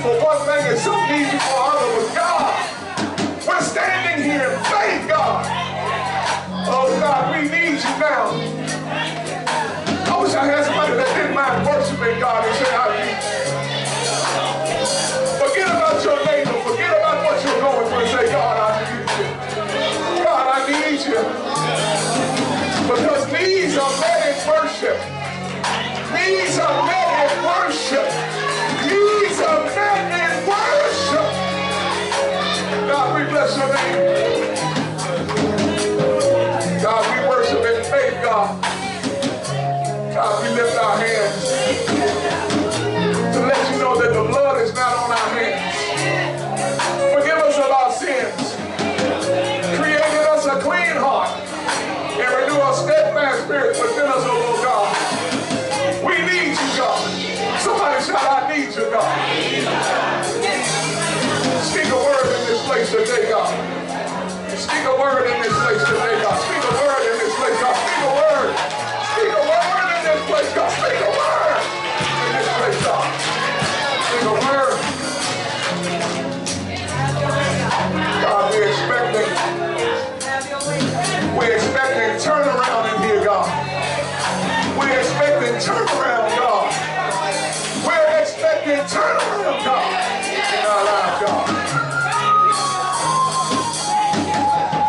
for one thing and some need you for other, but God, we're standing here in faith, God. Oh God, we need you now. I wish I had somebody that didn't mind worshiping God and say, I need you. Forget about your neighbor, forget about what you're going through and say, God, I need you. God, I need you. Because needs are met in worship. Needs are met in worship. Needs are met in worship. God, we bless your name. God, we worship in faith, God. God, we lift our hands to let you know that the blood is not on our hands. Forgive us of our sins. Create in us a clean heart and renew a steadfast spirit within us, oh Lord God. We need you, God. Somebody shout, I need you, God. Speak a word in this place today, God. Speak a word in this place today, God. Speak a word in this place, God. Speak a word. Speak a word in this place, God. Speak a word in this place, God. Speak a word. God, we're expecting turnaround in here, God. We're expecting turnaround, God. We're expecting turnaround, God, in our lives, God.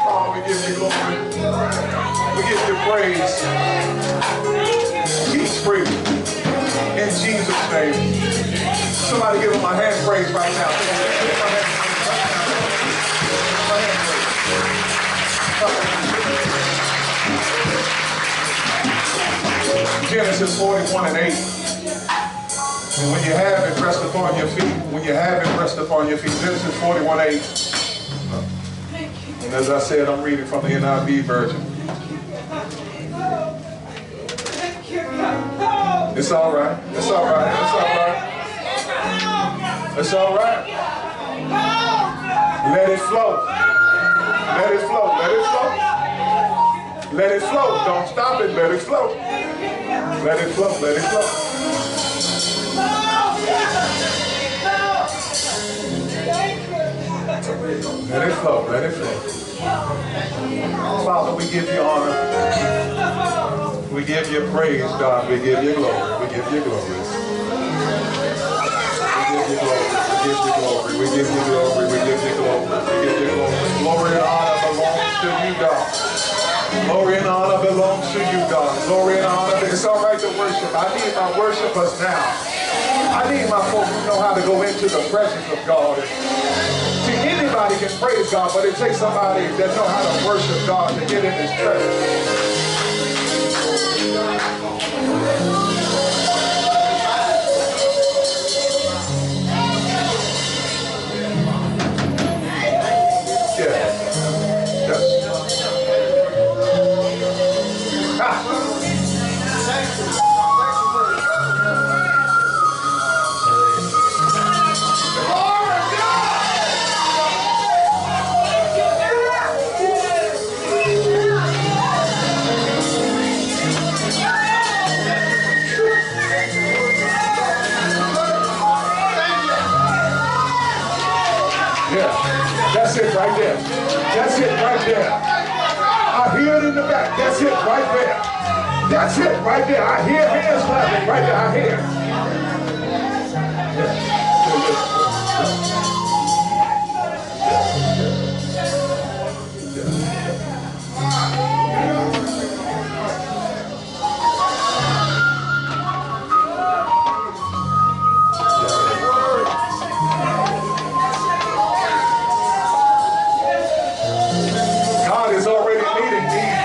Father, we give you glory. We give you praise. He's free. In Jesus' name. Somebody give him a hand praise right now. Give him a hand praise. Genesis 41 and 8. And when you have it, rest upon your feet. When you have it, rest upon your feet. Genesis 41 8. And as I said, I'm reading from the NIV version. It's all right. It's all right. It's all right. It's all right. Let it flow. Let it flow. Let it flow. Let it flow. Don't stop it. Let it flow. Let it flow. Let it flow. Let it flow. Let it flow. Father, we give you honor. We give you praise, God. We give you glory. We give you glory. We give you glory. We give you glory. We give you glory. We give you glory. We give you glory. Glory and honor belongs to you, God. Glory and honor belongs to you, God. Glory and honor. It's all right to worship. I need my worshipers now. I need my folks who know how to go into the presence of God. See, anybody can praise God, but it takes somebody that know how to worship God to get in His presence. That's it right there. That's it right there. I hear it in the back. That's it right there. That's it right there. I hear hands clapping right there. I hear.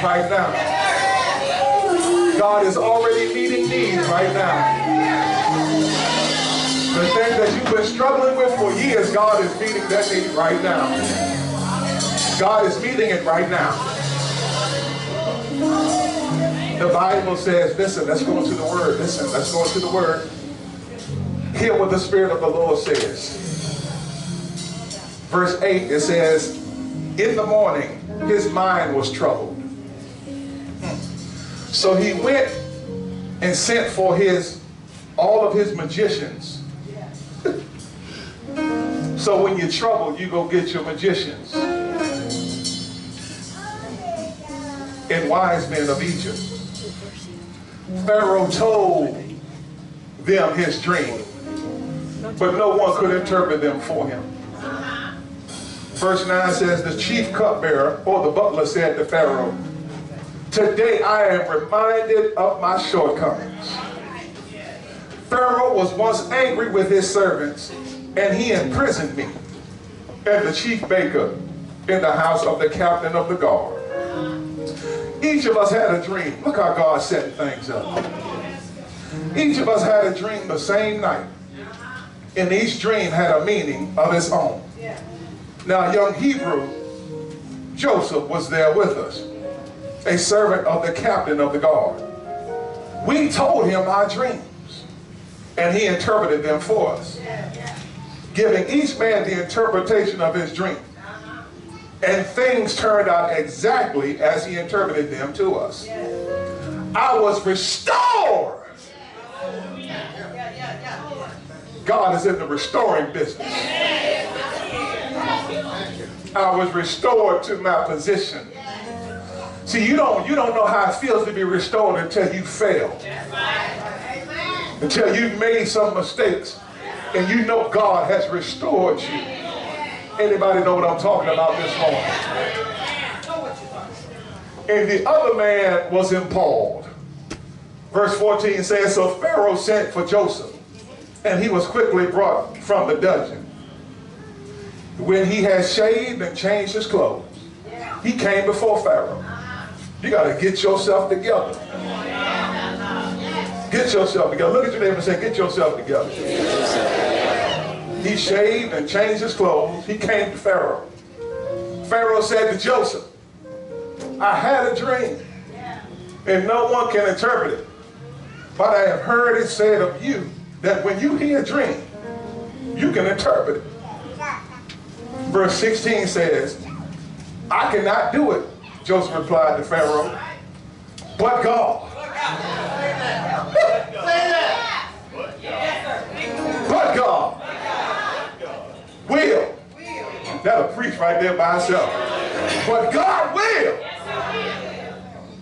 Right now. God is already meeting needs right now. The thing that you've been struggling with for years, God is meeting that need right now. God is meeting it right now. The Bible says, listen, let's go into the Word. Listen, let's go into the Word. Hear what the Spirit of the Lord says. Verse 8, it says, in the morning, his mind was troubled. So he went and sent for all of his magicians So when you're troubled, you go get your magicians and wise men of Egypt. Pharaoh told them his dream, but no one could interpret them for him. Verse 9 says, the chief cupbearer, or the butler, said to Pharaoh, today I am reminded of my shortcomings. Pharaoh was once angry with his servants, and he imprisoned me and the chief baker in the house of the captain of the guard. Each of us had a dream. Look how God's setting things up. Each of us had a dream the same night, and each dream had a meaning of its own. Now, young Hebrew Joseph was there with us, a servant of the captain of the guard. We told him our dreams, and he interpreted them for us, giving each man the interpretation of his dream. And things turned out exactly as he interpreted them to us. I was restored. God is in the restoring business. I was restored to my position. See, you don't know how it feels to be restored until you fail. Until you've made some mistakes and you know God has restored you. Anybody know what I'm talking about this morning? And the other man was appalled. Verse 14 says, so Pharaoh sent for Joseph, and he was quickly brought from the dungeon. When he had shaved and changed his clothes, he came before Pharaoh. You got to get yourself together. Get yourself together. Look at your neighbor and say, get yourself together. He shaved and changed his clothes. He came to Pharaoh. Pharaoh said to Joseph, I had a dream, and no one can interpret it. But I have heard it said of you that when you hear a dream, you can interpret it. Verse 16 says, I cannot do it, Joseph replied to Pharaoh, but God. But God will. That'll preach right there by itself. But God will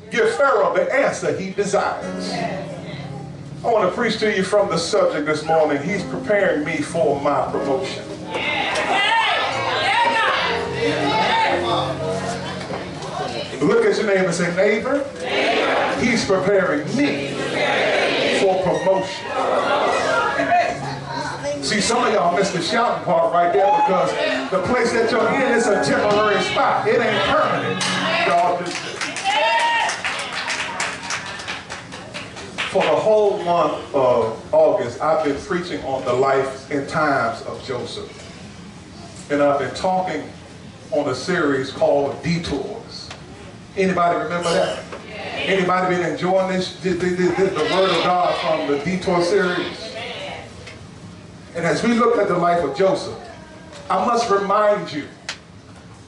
give Pharaoh the answer he desires. I want to preach to you from the subject this morning. He's preparing me for my promotion. Look at your neighbor and say, neighbor, he's preparing me for promotion. See, some of y'all missed the shouting part right there because the place that you're in is a temporary spot. It ain't permanent. Y'all just... For the whole month of August, I've been preaching on the life and times of Joseph. And I've been talking on a series called Detours. Anybody remember that? Anybody been enjoying this, the Word of God from the Detour series? And as we look at the life of Joseph, I must remind you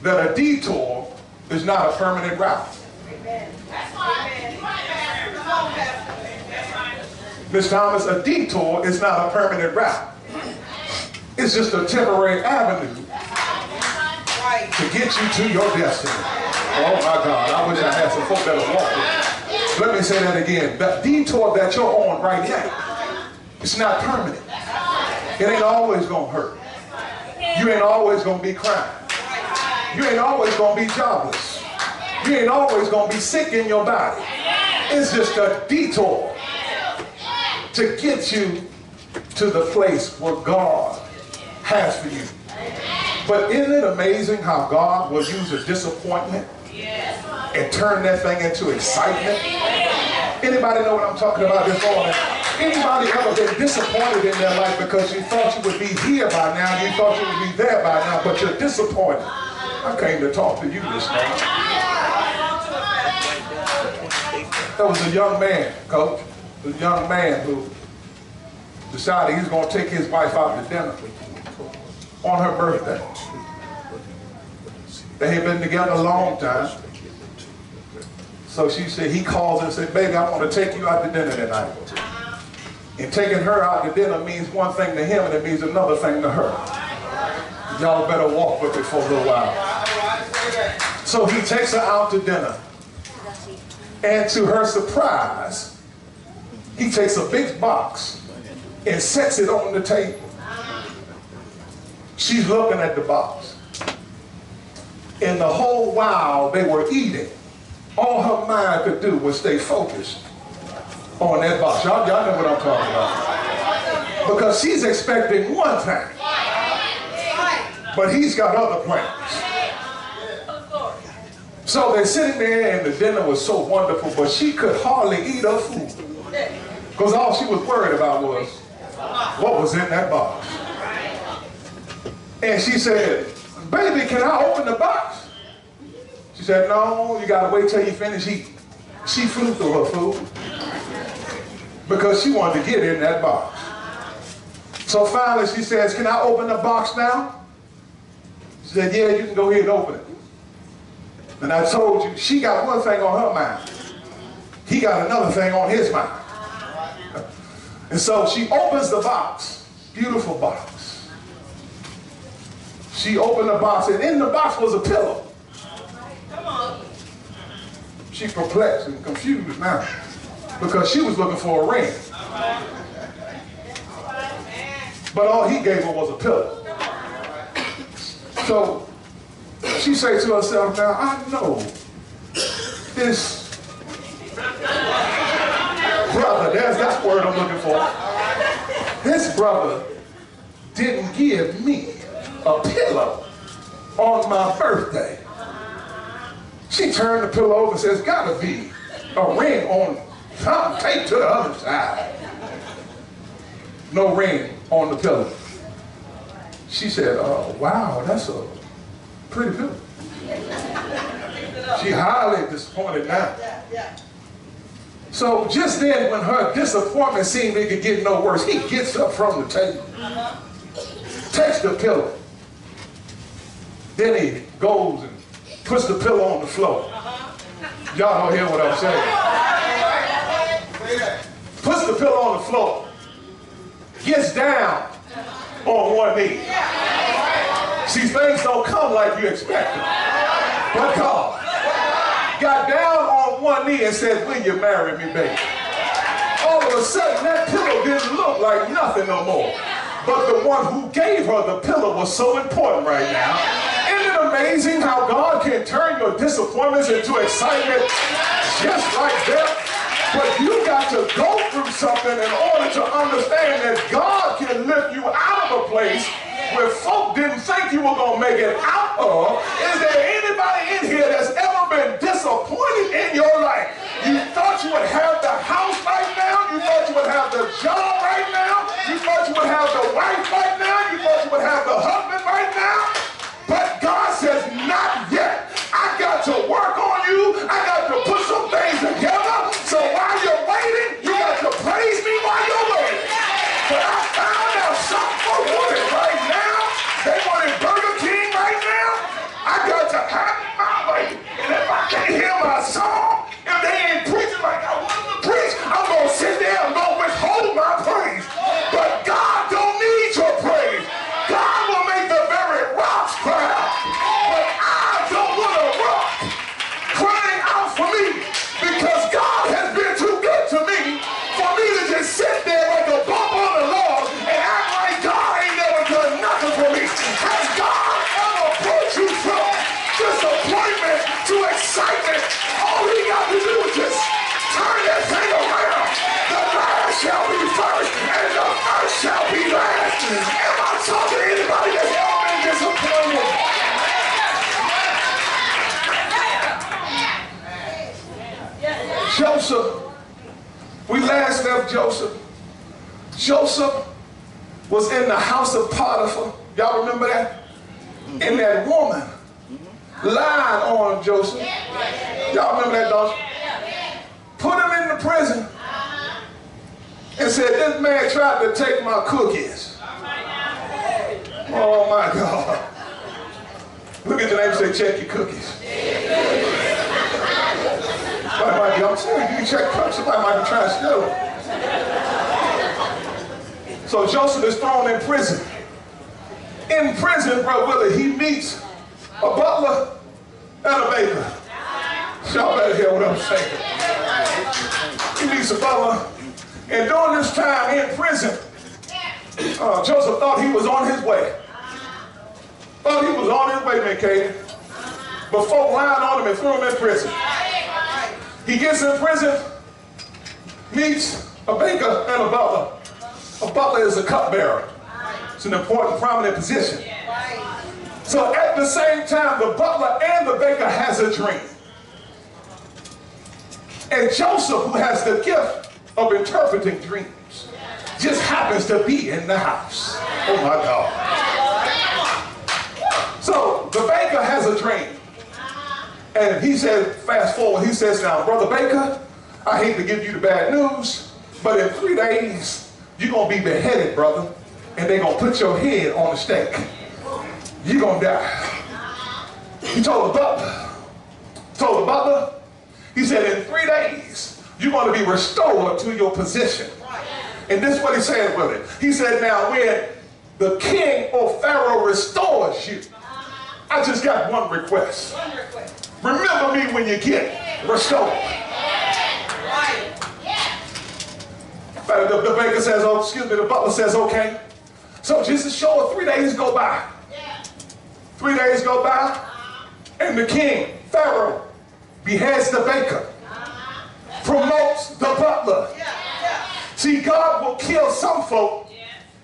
that a detour is not a permanent route. Ms. Thomas, a detour is not a permanent route. It's just a temporary avenue to get you to your destiny. Oh my God, I wish I had some folk that would walk with me. Let me say that again. The detour that you're on right now, it's not permanent. It ain't always gonna hurt. You ain't always gonna be crying. You ain't always gonna be jobless. You ain't always gonna be sick in your body. It's just a detour to get you to the place where God has for you. But isn't it amazing how God will use a disappointment and turn that thing into excitement? Anybody know what I'm talking about this morning? Anybody ever been disappointed in their life because you thought you would be here by now, you thought you would be there by now, but you're disappointed? I came to talk to you this morning. There was a young man, coach, a young man who decided he was going to take his wife out to dinner on her birthday. They had been together a long time. So she said, he calls and said, baby, I want to take you out to dinner tonight. And taking her out to dinner means one thing to him and it means another thing to her. Y'all better walk with me for a little while. So he takes her out to dinner. And to her surprise, he takes a big box and sets it on the table. She's looking at the box. And the whole while they were eating, all her mind could do was stay focused on that box. Y'all know what I'm talking about. Because she's expecting one thing, but he's got other plans. So they're sitting there and the dinner was so wonderful, but she could hardly eat her food. Because all she was worried about was what was in that box. And she said, baby, can I open the box? She said, no, you gotta wait till you finish eating. She flew through her food because she wanted to get in that box. So finally she says, can I open the box now? She said, yeah, you can go ahead and open it. And I told you, she got one thing on her mind. He got another thing on his mind. And so she opens the box, beautiful box. She opened the box, and in the box was a pillow. She's perplexed and confused now because she was looking for a ring. But all he gave her was a pillow. So she said to herself, now I know this brother, that's the word I'm looking for. This brother didn't give me a pillow on my birthday. She turned the pillow over and says, gotta be a ring on something taped to the other side. No ring on the pillow. She said, oh, wow, that's a pretty pillow. She highly disappointed now. So just then, when her disappointment seemed it could get no worse, he gets up from the table, takes the pillow. Then he goes and puts the pillow on the floor. Y'all don't hear what I'm saying. Puts the pillow on the floor. Gets down on one knee. See, things don't come like you expected. But God got down on one knee and said, will you marry me, baby? All of a sudden, that pillow didn't look like nothing no more. But the one who gave her the pillow was so important right now. Isn't it amazing how God can turn your disappointments into excitement just like that? But you got to go through something in order to understand that God can lift you out of a place where folk didn't think you were going to make it out of. Is there anybody in here that's ever been disappointed in your life? You thought you would have the house right now. You thought you would have the job right now. You thought you would have the wife right now. You thought you would have the husband right now. But God says, not yet. I got to work on you. I got to put some things together. So while you're waiting, you got to praise me while you're waiting. But I found out something for women right now. They wanted Burger King right now. I got to have my way. And if I can't hear my song, if they ain't preaching like I want them to preach, I'm going to sit there and going to withhold my praise. But God don't need your praise. God will make the very rocks cry out. But I don't want a rock crying out for me because God has been too good to me for me to just sit there like a bump on the log and act like God ain't never done nothing for me. Has God ever put you from disappointment to excitement? All he got to do is just turn that thing around. The last shall be first and the first shall be last. Am I talking to anybody that's ever been disappointed? Joseph, we last left Joseph. Joseph was in the house of Potiphar. Y'all remember that? And that woman lied on Joseph. Y'all remember that, don't you? Put him in the prison and said, this man tried to take my cookies. Oh my God. Look at your neighbor and say, check your cookies. Somebody might be, I'm saying, you can check cookies. Somebody might be trying to steal them. So Joseph is thrown in prison. In prison, Brother Willie, he meets a butler and a baker. Y'all better hear what I'm saying. He meets a butler, and during this time in prison, Joseph thought he was on his way. Thought he was on his way, McCain. But folk lied on him and threw him in prison. He gets in prison, meets a baker and a butler. A butler is a cupbearer. It's an important, prominent position. So at the same time, the butler and the baker has a dream. And Joseph, who has the gift of interpreting dreams, just happens to be in the house. Oh my God. So the baker has a dream. And he said, fast forward, he says, now, Brother Baker, I hate to give you the bad news, but in 3 days, you're going to be beheaded, brother, and they're going to put your head on the stake. You're going to die. He told the butler, he said, in 3 days, you're going to be restored to your position. And this is what he said with it. He said, now, when the king or Pharaoh restores you, I just got one request. Remember me when you get restored. The baker says, oh, excuse me, the butler says, okay. So just to show it, 3 days go by. 3 days go by, and the king, Pharaoh, beheads the baker, promotes the butler. See, God will kill some folk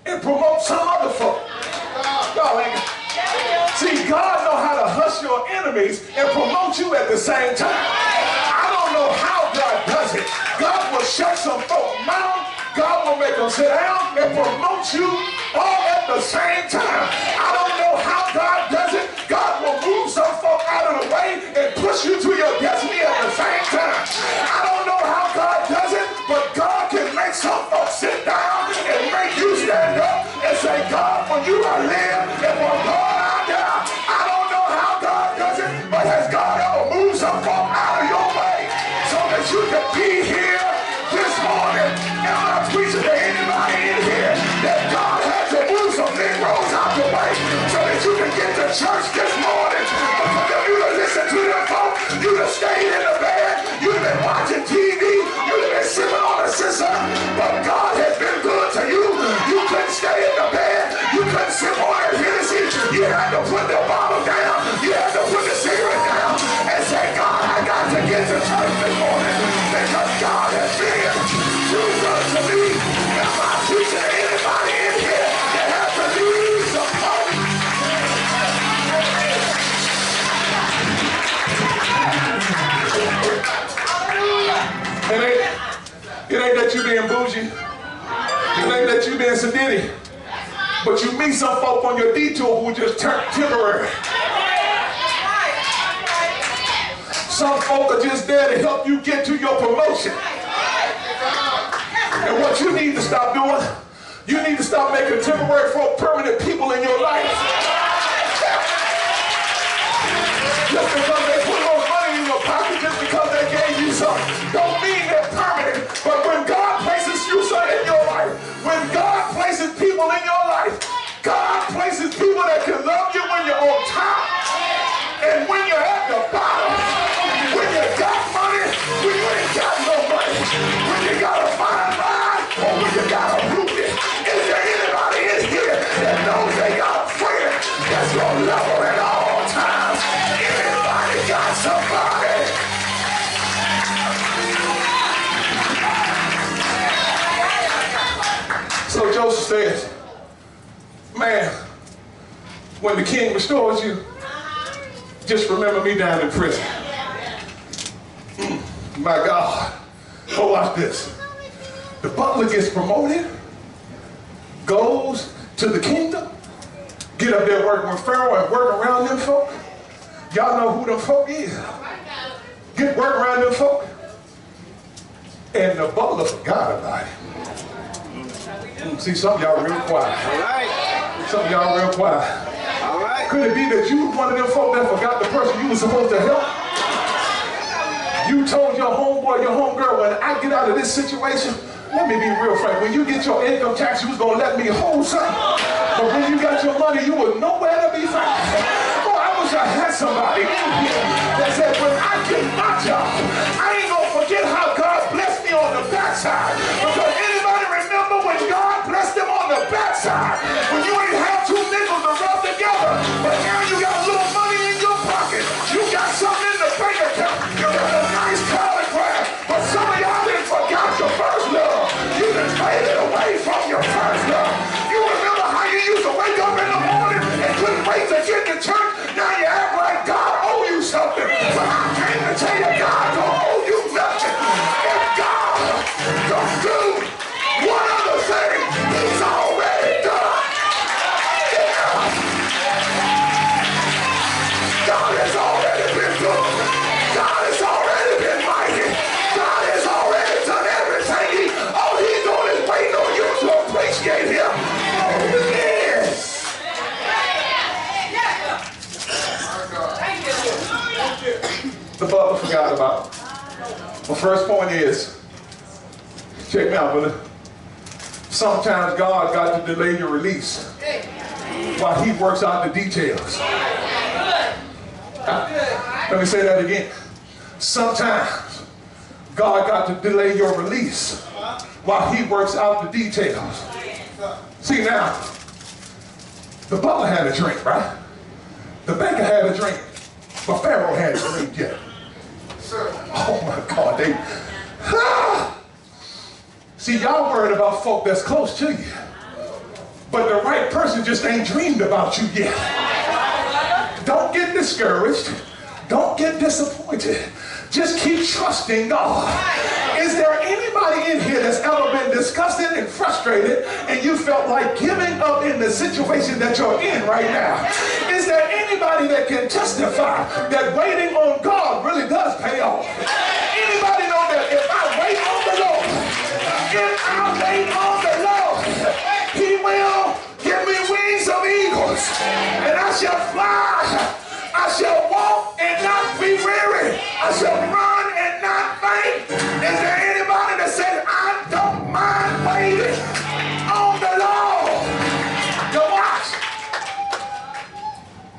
and promote some other folk. See, God knows how to hush your enemies and promote you at the same time. I don't know how God does it. God will shut some folk mouth. God will make them sit down and promote you all at the same time. I don't know how God does it. God will move some folk out of the way and push you to your destiny at the same time. I don't know how God does it, but God can make some folk sit down and make you stand up and say, God, for you I live and for God I die. I don't know how God does it, but has God ever moved some folk out of your way so that you can be here this morning? And I'm preaching to anybody in here that God had to move some Negroes out the way so that you can get to church this morning. Because if you'd have listened to them folk, you'd have stayed in the bed, you'd have been watching TV, you'd have been sipping on the scissor. But God has been good to you. You couldn't stay in the bed, you couldn't sip on that Hennessy. You had to put the bottle down, you had to put the cigarette down and say, God, I got to get to church this morning because God has been too good to me. Am I preaching to anybody in here that has to leave some hope? It ain't that you being bougie. It ain't that you being sedity. But you meet some folk on your detour who just turn temporary. Some folk are just there to help you get to your promotion. And what you need to stop doing, you need to stop making temporary folk permanent people in your life. Just because they put more money in your pocket, just because they gave you something, don't mean they're permanent. But when God places you in your life, when God places people in your life, God places people that can love you when you're on top and when you're at the bottom. When you got money, when you ain't got no money, when you got a fine ride, or when you got a roofie. Is there anybody in here that knows they got a friend that's gonna love her at all times? Anybody got somebody? So Joseph says, man, when the king restores you, just remember me down in prison. My God. Oh, watch this. The butler gets promoted, goes to the kingdom, get up there working with Pharaoh and work around them folk. Y'all know who them folk is. Get work around them folk. And the butler forgot about it. See, some of y'all real quiet. All right. Some of y'all real quiet. All right. Could it be that you was one of them folk that forgot the person you was supposed to help? You told your homeboy, your homegirl, when I get out of this situation, Let me be real frank. When you get your income tax, you was going to let me hold something. But when you got your money, you were nowhere to be found. Oh, I wish I had somebody in here that said, when I get my job, I ain't going to forget how God blessed me on the backside. Because anybody remember when God blessed them on the backside? When you ain't have two nickels to rub together, but now you got a little money in your pocket. You got something in the bank account. You got a nice college grad. But some of y'all didn't forgot your first love. You done faded away from your first love. You remember how you used to wake up in the morning and couldn't wait to get to church? Now you act like God owe you something. But I came to tell you, God don't owe you nothing. If God don't do one other thing, He's already done. Yeah. God has already been good. God has already been mighty. God has already done everything. All He's doing is waiting on you to appreciate Him. Oh, yes. The butler forgot about it. My first point is, check me out, brother. Sometimes God got to delay your release while He works out the details. Let me say that again. Sometimes God got to delay your release while He works out the details. See now, the butler had a drink, right? The baker had a drink, but Pharaoh hadn't drink yet. Oh my God, See, y'all worried about folk that's close to you, but the right person just ain't dreamed about you yet. Don't get discouraged. Don't get disappointed. Just keep trusting God. Is there anybody in here that's ever been disgusted and frustrated and you felt like giving up in the situation that you're in right now? Is there anybody that can testify that waiting on God really does pay off? Anybody know that if I wait on the Lord, if I wait on the Lord, He will give me wings of eagles, and I shall fly. I shall walk and not be weary. I shall run and not faint. Is there anybody that says, I don't mind waiting on the Lord? Now watch.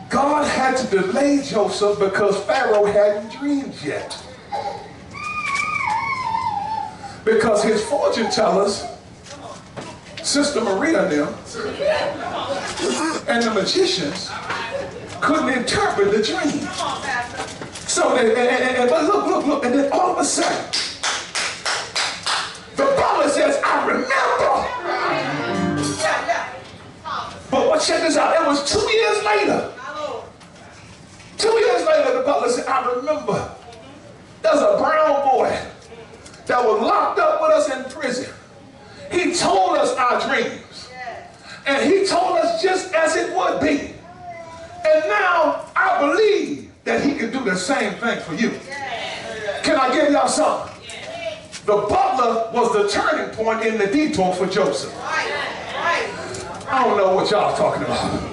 God had to delay Joseph because Pharaoh hadn't dreamed yet. Because his fortune tellers, Sister Maria and them, and the magicians, couldn't interpret the dream. So, but look, and then all of a sudden, the butler says, I remember. But check this out, it was 2 years later. 2 years later, the butler said, I remember. There's a brown boy that was locked up with us in prison. He told us our dreams. And he told us just as it would be. And now I believe that he can do the same thing for you. Can I give y'all something? The butler was the turning point in the detour for Joseph. I don't know what y'all talking about.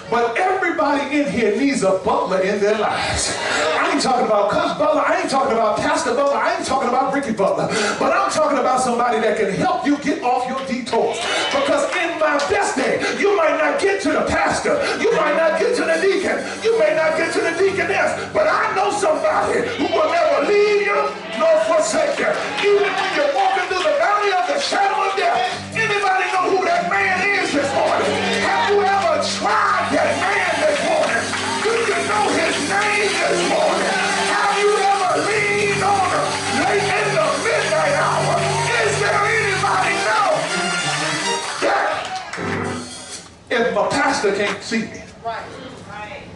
But everybody in here needs a butler in their lives. I ain't talking about Coach Butler. I ain't talking about Pastor Butler. I ain't talking about Ricky Butler. But I'm talking about somebody that can help you get off your detours. Because in my best day, you might not get to the pastor. You might not get to the deacon. You may not get to the deaconess. But I know somebody who will never leave you nor forsake you. Even when you're walking through the valley of the shadow of death. Anybody know who that man is this morning? Have you ever tried that man this morning? Do you know his name this morning? Have you ever leaned on him late in the midnight hour? Is there anybody know that if my pastor can't see me,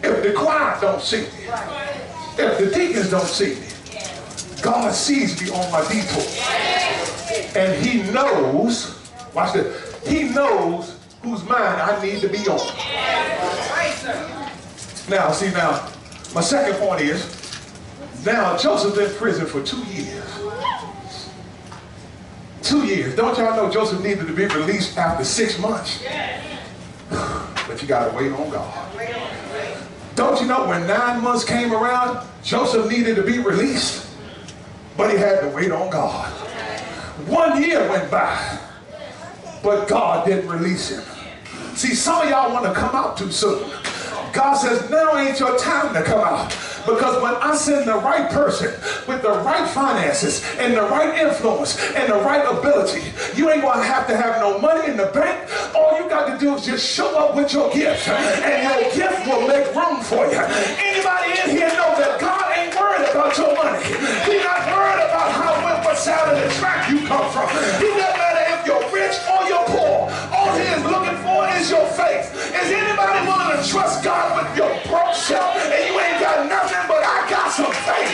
if the choir don't see me, if the deacons don't see me, God sees me on my detour. And He knows, watch this, He knows whose mind I need to be on. Now, see now, my second point is, now Joseph's in prison for 2 years. 2 years. Don't y'all know Joseph needed to be released after 6 months? But you gotta wait on God. Don't you know when 9 months came around, Joseph needed to be released? But he had to wait on God. 1 year went by, but God didn't release him. See, some of y'all want to come out too soon. God says, now ain't your time to come out. Because when I send the right person with the right finances and the right influence and the right ability, you ain't going to have no money in the bank. All you got to do is just show up with your gift, and your gift will make room for you. Anybody in here know that God ain't worried about your money? He's not worried about what side of the track you come from. He doesn't matter if you're rich or you're poor. All he is looking for is your faith. Is anybody willing to trust God with your broke self and you ain't got nothing, but I got some faith?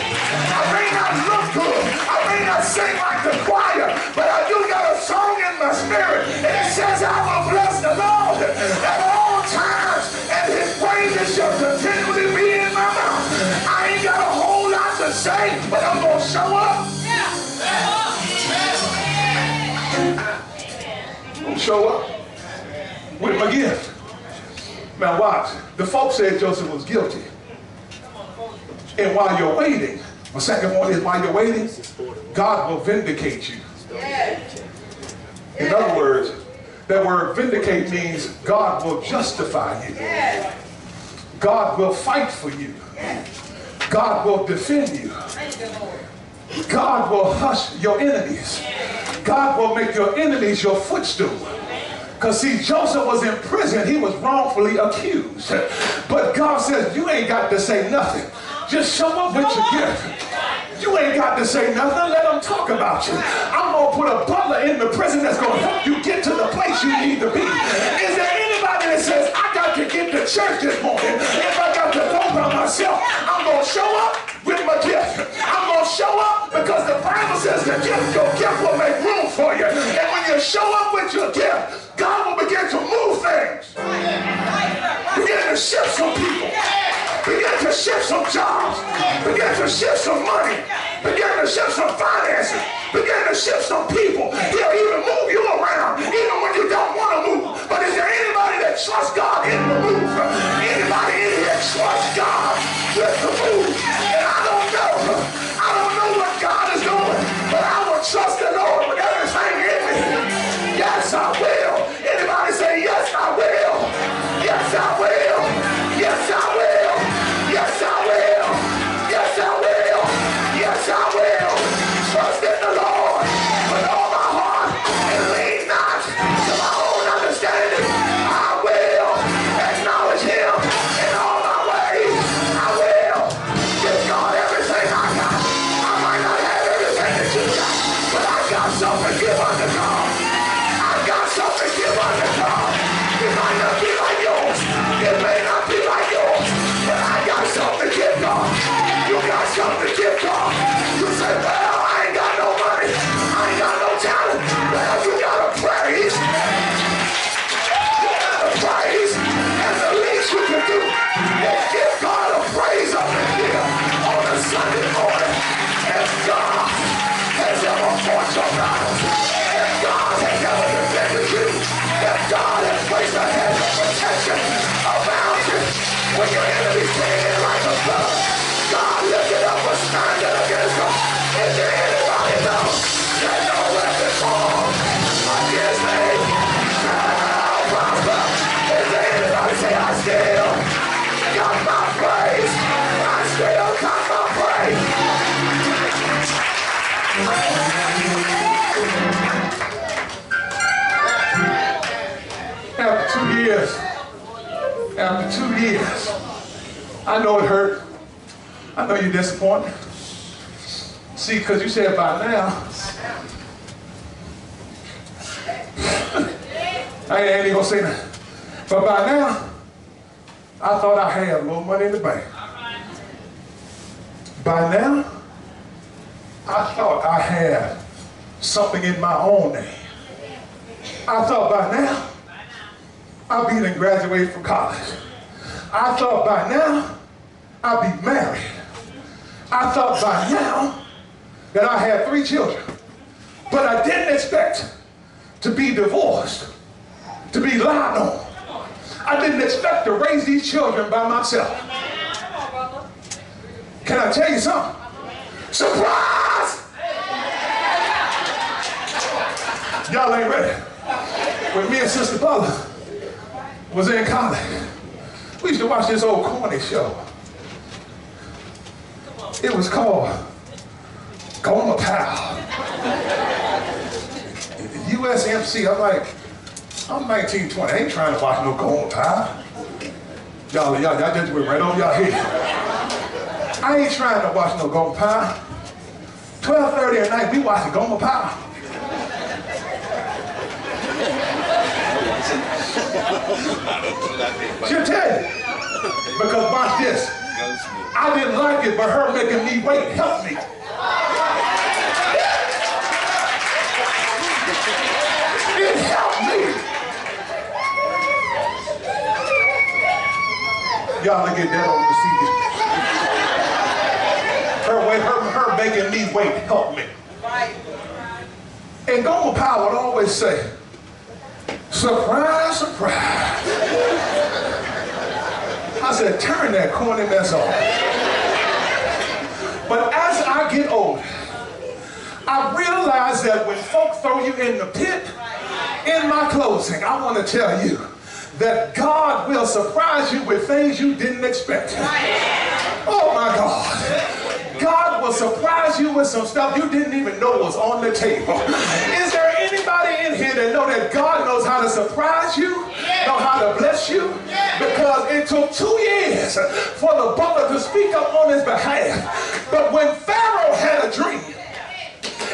I may not look good, I may not sing like the choir, but I do got a song in my spirit, and it says I will bless the Lord at all times, and his praises shall continually be in my mouth. I ain't got a whole lot to say, but I'm going to show up. Show up with my gift. Now watch. The folks said Joseph was guilty. And while you're waiting, my second point is while you're waiting, God will vindicate you. In other words, that word vindicate means God will justify you. God will fight for you. God will defend you. God will hush your enemies. God will make your enemies your footstool. Because see, Joseph was in prison. He was wrongfully accused. But God says, you ain't got to say nothing. Just show up with your gift. You ain't got to say nothing. Let them talk about you. I'm going to put a butler in the prison that's going to help you get to the place you need to be. Is there anybody that says, I got to get to church this morning? If I got to go by myself, I'm going to show up with my gift. I'm going to show up because the Bible says your gift will make room for you. And when you show up with your gift, God will begin to move things. Begin to shift some people. Begin to shift some jobs. Begin to shift some money. Begin to shift some finances. Begin to shift some people. He'll even move you around, even when you don't want to move. But is there anybody that trusts God in the move? Anybody in here trust God with the move? And I don't know what God is doing, but I will trust the Lord with everything in me. Yes, I will. Anybody say, yes, I will. Yes, I will. Yes, I will. Yes, I will. Yes, I will. Yes, I will. Trust in the Lord with all my heart and lean not to my own understanding. I will acknowledge him in all my ways. I will give God everything I got. I might not have everything that you got, but I got something to give unto God. I got something to give unto God. It might not be like yours. It may not be like yours. But I got something to give God. You got something to give God. You say, well, I ain't got no money. I ain't got no talent. Well, you got to praise. You got to praise. And the least you can do is give God a praise up in here on a Sunday morning. And God has ever fought your battles. And God has ever defended you. And God has placed a hedge of protection around you. When your enemies came in like a flood, God lifted up a standard against them. Is there anybody know that no weapon formed against me shall prosper? Is there anybody say, I still got my praise? I still got my praise. After 2 years, I know it hurt. I know you're disappointed. See, because you said by now, I ain't even gonna say that. But by now, I thought I had a little money in the bank. By now, I thought I had something in my own name. I thought by now, I'd be done graduated from college. I thought by now, I'd be married. I thought by now that I had 3 children. But I didn't expect to be divorced, to be lied on. I didn't expect to raise these children by myself. Can I tell you something? Surprise! Y'all ain't ready. When me and Sister Butler was in college, we used to watch this old corny show. It was called Goma Pal. USMC, I'm 19, 20. I ain't trying to watch no Goma Pal. Y'all just went right on y'all head. I ain't trying to watch no Goma Pal. 12:30 at night, we watching Goma Pal. She'll tell you. Because watch this. I didn't like it, but her making me wait helped me. It helped me. Y'all get that on the CD. Her making me wait helped me. And Goma Pal would always say, surprise, surprise. I said, turn that corny mess off. But as I get older, I realize that when folk throw you in the pit, in my closing, I want to tell you that God will surprise you with things you didn't expect. Oh my God. God will surprise you with some stuff you didn't even know was on the table. Is there anybody in here that know that God knows how to surprise you, know how to bless you? Because it took 2 years for the butler to speak up on his behalf. But when Pharaoh had a dream,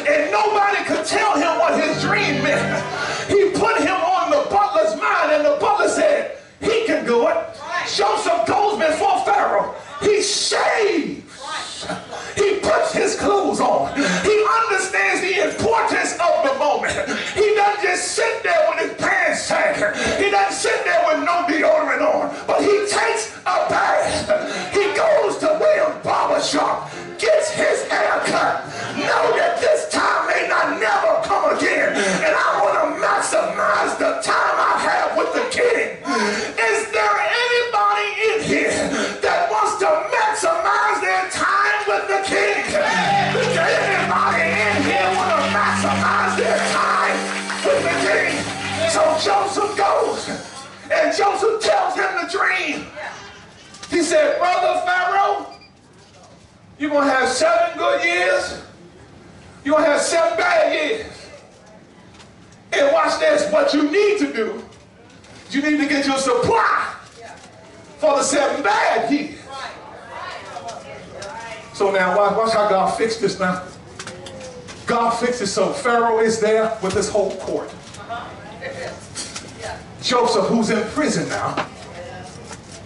and nobody could tell him what his dream meant, he put him on the butler's mind, and the butler said, he can do it. Joseph goes before Pharaoh. He shaves. He puts his clothes on. He understands the importance of the moment. He doesn't just sit there with his pants sagging. He doesn't sit there with no deodorant on. But he takes a bath. He goes to William's barbershop, gets his hair cut. Know that this time may not never come again. And I want to maximize the time I have with the king. Is there anybody in here that wants to maximize their time with the king? Is there anybody in here want to maximize their time with the king? So Joseph goes, and Joseph tells him the dream. He said, brother Pharaoh, you're going to have 7 good years. You're going to have 7 bad years. And watch this, what you need to do, you need to get your supply for the 7 bad years. So now watch how God fixed this now. God fixed it so Pharaoh is there with his whole court. Joseph, who's in prison now,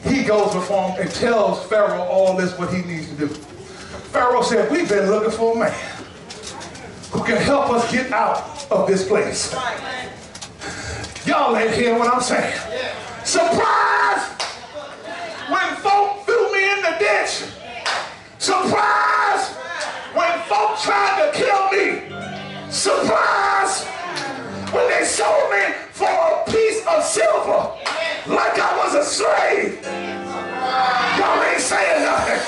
he goes before him and tells Pharaoh all this, what he needs to do. Pharaoh said, we've been looking for a man who can help us get out of this place. Y'all ain't hear what I'm saying. Surprise! When folk threw me in the ditch. Surprise! When folk tried to kill me. Surprise! When they sold me for a piece of silver like I was a slave. Y'all ain't saying nothing.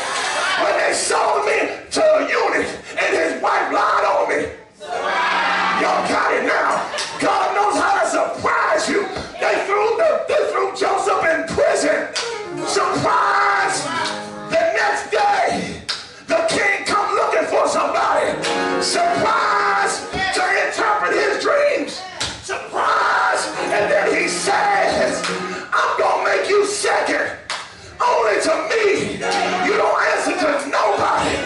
When they sold me to a eunuch and his wife lied on me. Y'all got it now. God knows how to surprise you. They threw Joseph in prison. Surprise! The next day, the king come looking for somebody. Surprise! To interpret his dreams. Surprise! And then he says, I'm gonna make you second only to me. You don't answer to nobody.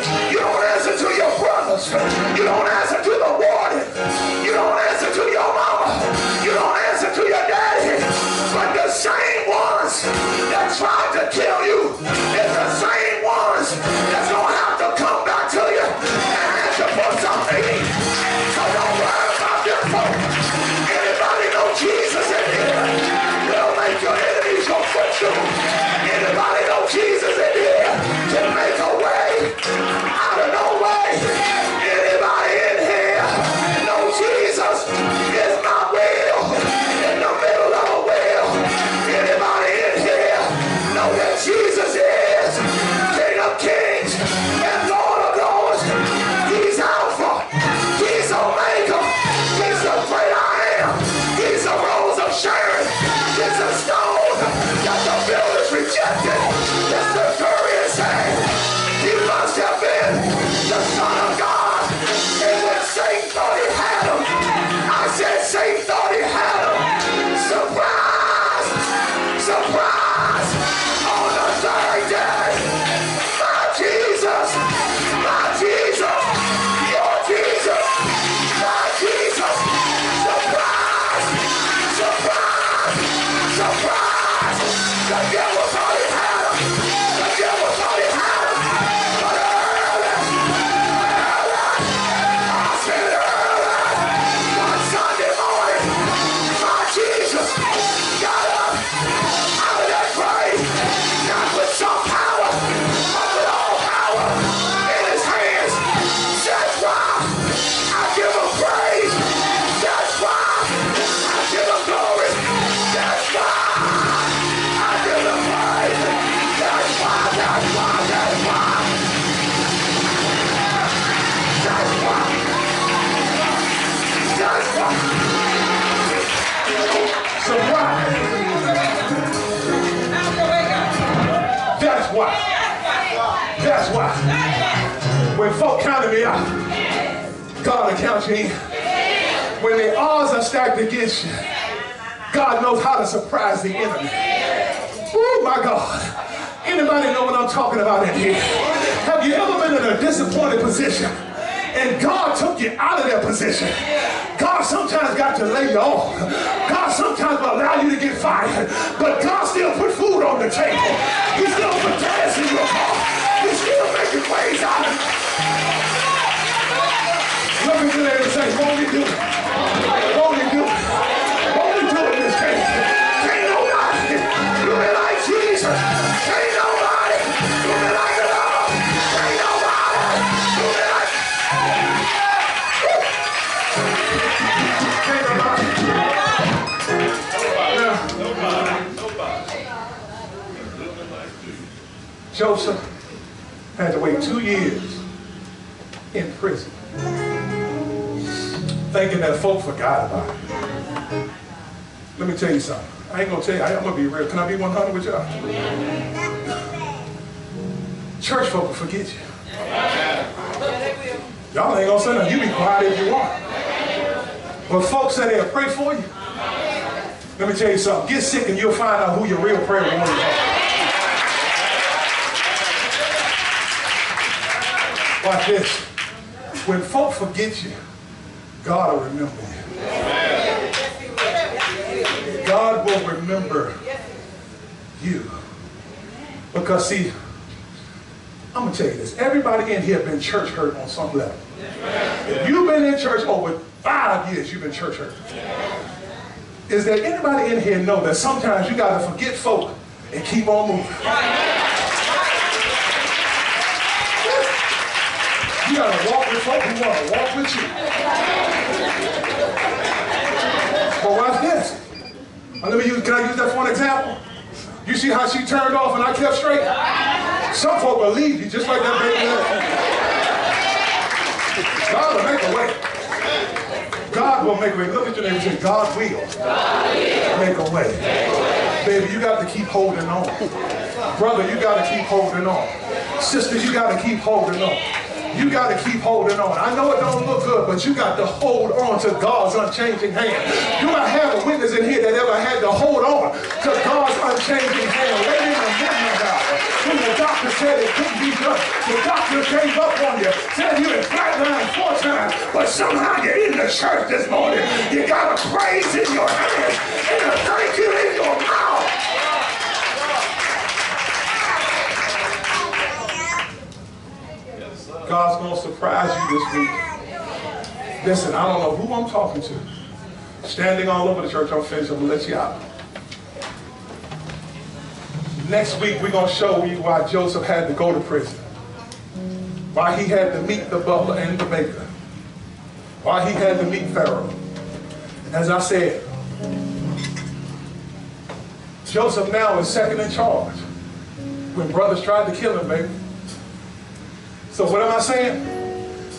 When folk counted me out, God will count you in. When the odds are stacked against you, God knows how to surprise the enemy. Oh my God. Anybody know what I'm talking about in here? Have you ever been in a disappointed position and God took you out of that position? God sometimes got to lay you off. God sometimes will allow you to get fired. But God still put food on the table. He still put gas in your car. He's still making ways out of it. Look at your neighbor and say, won't he do it? Won't he do it? Won't he do it in this case? Can't nobody do me like Jesus. Can't nobody do me like the Lord. Can't nobody do me like Can't nobody. Joseph had to wait 2 years in prison, thinking that folk forgot about it. Let me tell you something. I ain't gonna tell you, I'm gonna be real. Can I be 100 with y'all? Church folk will forget you. Y'all ain't gonna say nothing. You be quiet if you want. But folks say they'll pray for you. Let me tell you something. Get sick and you'll find out who your real prayer warriors are. Watch this. When folk forget you, God will remember you. God will remember you. Because see, I'm going to tell you this. Everybody in here has been church hurt on some level. If you've been in church over 5 years, you've been church hurt. Is there anybody in here know that sometimes you got to forget folk and keep on moving? You got to walk with folk who want to walk with you. But watch this. Can I use that for an example? You see how she turned off and I kept straight? Some folk will leave you just like that baby. God will make a way. God will make a way. Look at your neighbor and say, God will make a way. Baby, you got to keep holding on. Brother, you got to keep holding on. Sister, you got to keep holding on. You got to keep holding on. I know it don't look good, but you got to hold on to God's unchanging hand. Do I have a witness in here that ever had to hold on to God's unchanging hand? Late in the midnight hour, when the doctor said it couldn't be done, the doctor gave up on you, said you had flatlined 4 times, but somehow you're in the church this morning. You got a praise in your hand and a thank you in your mouth. God's going to surprise you this week. Listen, I don't know who I'm talking to. Standing all over the church, I'm finished. I'm going to let you out. Next week, we're going to show you why Joseph had to go to prison. Why he had to meet the butler and the baker. Why he had to meet Pharaoh. And as I said, Joseph now is second in charge. When brothers tried to kill him, baby. So what am I saying?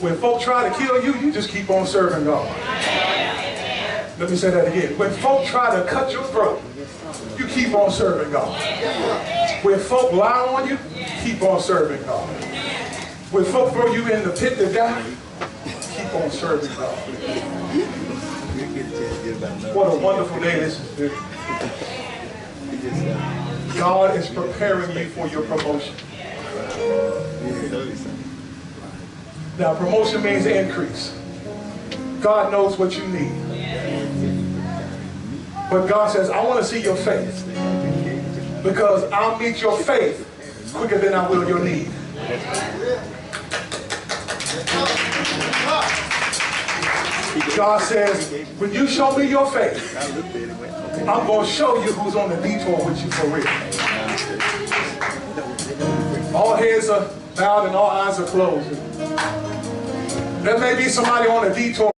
When folk try to kill you, you just keep on serving God. Let me say that again. When folk try to cut your throat, you keep on serving God. When folk lie on you, keep on serving God. When folk throw you in the pit to die, keep on serving God. What a wonderful day this has been. God is preparing you for your promotion. Now, promotion means increase. God knows what you need. But God says, I want to see your faith. Because I'll meet your faith quicker than I will your need. God says, when you show me your faith, I'm going to show you who's on the detour with you for real. All heads are bowed and all eyes are closed. There may be somebody on a detour